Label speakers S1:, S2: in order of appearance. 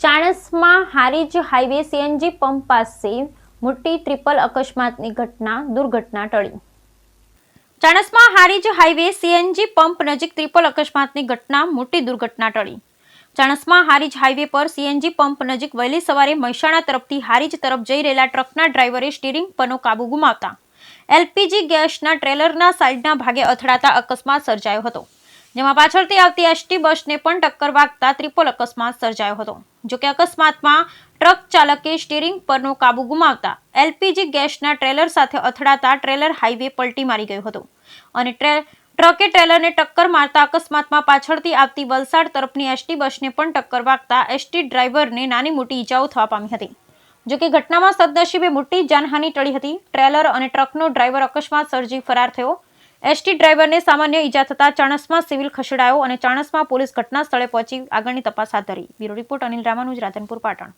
S1: Chanasma Harij highway CNG pump પાસે મોટી triple અકસ્માતની દુર્ઘટના ટળી। Chanasma Harij highway CNG pump નજીક ટ્રિપલ અકસ્માતની મોટી દુર્ઘટના ટળી। ચાણસ્મા હારીજ હાઈવે પર સીએનજી પંપ નજીક વહેલી સવારે મહેસાણા તરફથી હારીજ તરફ જઈ રહેલા ટ્રકના ડ્રાઈવરે સ્ટીરિંગ પરનો કાબુ ગુમાવતા એલપીજી ગેસના ટ્રેલરના સાઈડના ભાગે અથડાતા અકસ્માત સર્જાયો હતો, જેમાં પાછળથી આવતી એસટી બસને પણ ટક્કર વાગતા ટ્રિપલ અકસ્માત સર્જાયો હતો। જો કે અકસ્માતમાં ટ્રક ચાલકે સ્ટીરિંગ પરનો કાબુ ગુમાવતા એલપીજી ગેસના ટ્રેલર સાથે અથડાતા ટ્રેલર હાઈવે પલટી મારી ગયું હતું અને ટ્રકે ટ્રેલરને ટક્કર મારતા અકસ્માતમાં પાછળથી આવતી વલસાડ તરફની એસટી બસને પણ ટક્કર વાગતા એસટી ડ્રાઈવરને નાની મોટી ઈજાઓ થવા પામી હતી। જો કે ઘટનામાં સદનસીબે મોટી જાનહાનિ ટળી હતી। ટ્રેલર અને ટ્રકનો ડ્રાઈવર અકસ્માત સર્જી ફરાર થયો। એસટી ડ્રાઈવરને સામાન્ય ઈજા થતા ચાણસ્મા સિવિલ ખસેડાયો અને ચાણસ્મા પોલીસ ઘટના સ્થળે પહોંચી આગળની તપાસ હાથ ધરી। Bureau report Anil Ramanuj, Radhanpur, Patan.